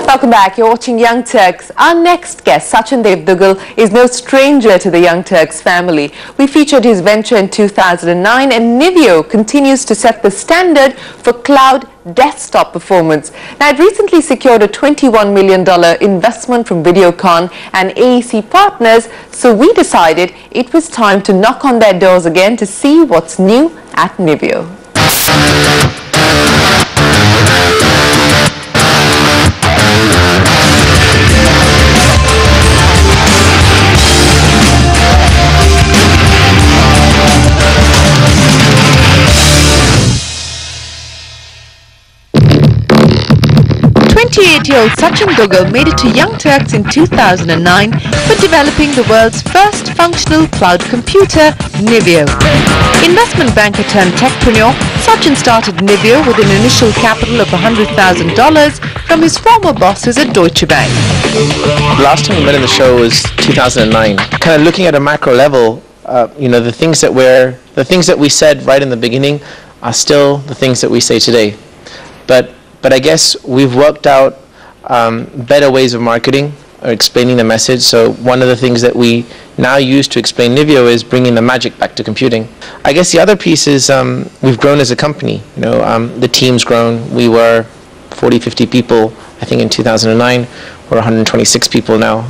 Welcome back. You're watching Young Turks. Our next guest, Sachin Devdugal, is no stranger to the Young Turks family. We featured his venture in 2009, and Nivio continues to set the standard for cloud desktop performance. Now, it recently secured a $21 million investment from Videocon and AEC partners, so we decided it was time to knock on their doors again to see what's new at Nivio. 28-year-old Sachin Devdugal made it to Young Turks in 2009 for developing the world's first functional cloud computer, Nivio. Investment banker turned techpreneur, Sachin started Nivio with an initial capital of $100,000 from his former bosses at Deutsche Bank. The last time we met in the show was 2009. Kind of looking at a macro level, the things that we said right in the beginning are still the things that we say today. But I guess we've worked out better ways of marketing or explaining the message. So one of the things that we now use to explain Nivio is bringing the magic back to computing. I guess the other piece is we've grown as a company. The team's grown. We were 40, 50 people, I think, in 2009. We're 126 people now.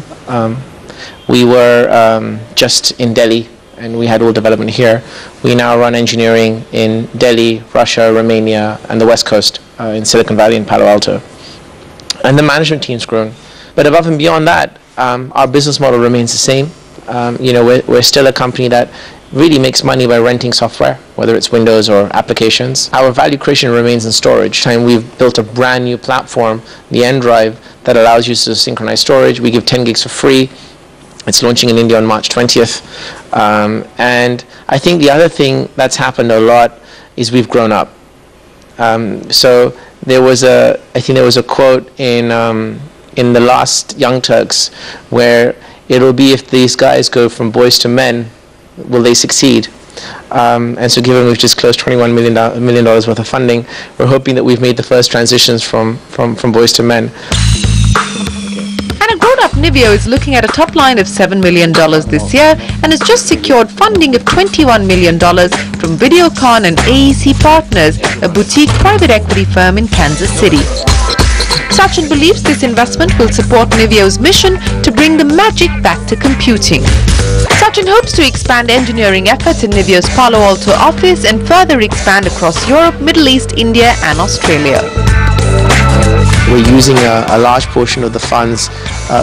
We were just in Delhi, and we had all development here. We now run engineering in Delhi, Russia, Romania, and the West Coast, in Silicon Valley and Palo Alto. And the management team's grown. But above and beyond that, our business model remains the same. We're still a company that really makes money by renting software, whether it's Windows or applications. Our value creation remains in storage. We've built a brand new platform, the N-Drive, that allows you to synchronize storage. We give 10 gigs for free. It's launching in India on March 20th. And I think the other thing that's happened a lot is we've grown up. So there was a quote in the last Young Turks where it'll be, if these guys go from boys to men, will they succeed? And so given we've just closed $21 million worth of funding, we're hoping that we've made the first transitions from boys to men. And a grown-up Nivio is looking at a top line of $7 million this year and has just secured funding of $21 million from Videocon and AEC Partners, a boutique private equity firm in Kansas City. Sachin believes this investment will support Nivio's mission to bring the magic back to computing. Sachin hopes to expand engineering efforts in Nivio's Palo Alto office and further expand across Europe, Middle East, India and Australia. We're using a large portion of the funds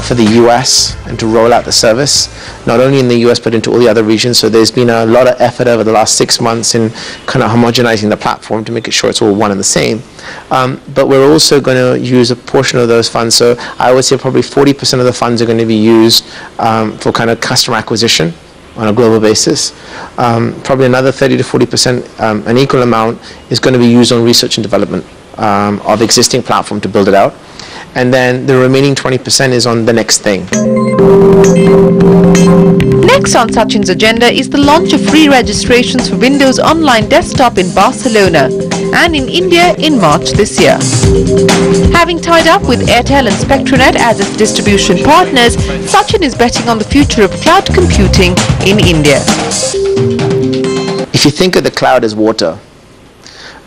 for the US and to roll out the service, not only in the US but into all the other regions. So there's been a lot of effort over the last 6 months in kind of homogenizing the platform to make sure it's all one and the same. But we're also going to use a portion of those funds. So I would say probably 40% of the funds are going to be used for kind of customer acquisition on a global basis. Probably another 30 to 40%, an equal amount, is going to be used on research and development of existing platform to build it out. And then the remaining 20% is on the next thing. Next on Sachin's agenda is the launch of free registrations for Windows Online Desktop in Barcelona and in India in March this year. Having tied up with Airtel and Spectranet as its distribution partners, Sachin is betting on the future of cloud computing in India. If you think of the cloud as water,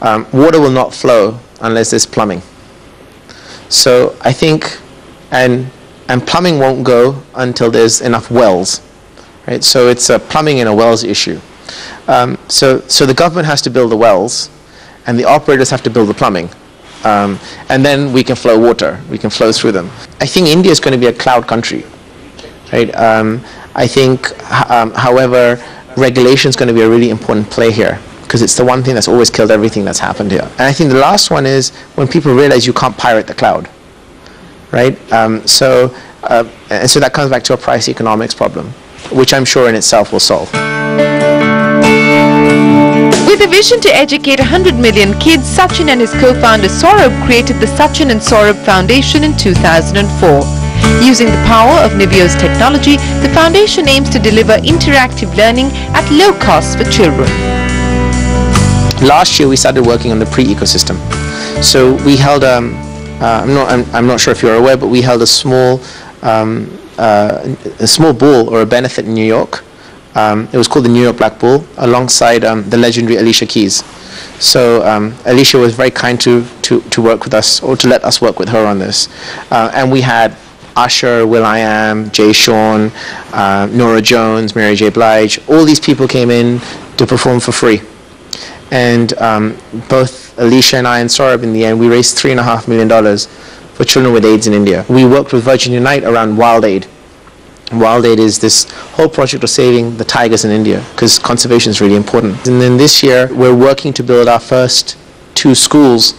water will not flow unless there's plumbing. So I think, and plumbing won't go until there's enough wells, right? So it's a plumbing and a wells issue. So the government has to build the wells, and the operators have to build the plumbing, and then we can flow water. We can flow through them. I think India is going to be a cloud country, right? I think, however, regulation is going to be a really important play here, because it's the one thing that's always killed everything that's happened here. And I think the last one is when people realize you can't pirate the cloud, right? So that comes back to a price economics problem, which I'm sure in itself will solve. With a vision to educate 100 million kids, Sachin and his co-founder Saurabh created the Sachin and Saurabh Foundation in 2004. Using the power of Nivio's technology, the foundation aims to deliver interactive learning at low cost for children. Last year we started working on the pre-ecosystem. So we held I'm not sure if you're aware, but we held a small ball or a benefit in New York. It was called the New York Black Bull, alongside the legendary Alicia Keys. So Alicia was very kind to work with us, or to let us work with her on this. And we had Usher, will.i.am, Jay Sean, Norah Jones, Mary J. Blige. All these people came in to perform for free. And both Alicia and I and Saurabh, in the end, we raised $3.5 million for children with AIDS in India. We worked with Virgin Unite around Wild Aid. Wild Aid is this whole project of saving the tigers in India, because conservation is really important. And then this year, we're working to build our first 2 schools,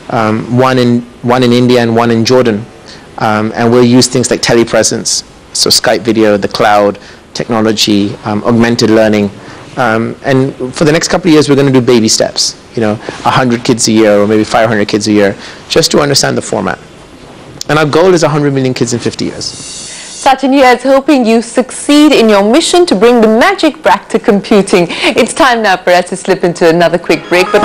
one in India and one in Jordan. And we'll use things like telepresence, so Skype video, the cloud, technology, augmented learning. And for the next couple of years, we're going to do baby steps, 100 kids a year or maybe 500 kids a year, just to understand the format. And our goal is 100 million kids in 50 years. Sachin here is hoping you succeed in your mission to bring the magic back to computing. It's time now for us to slip into another quick break. But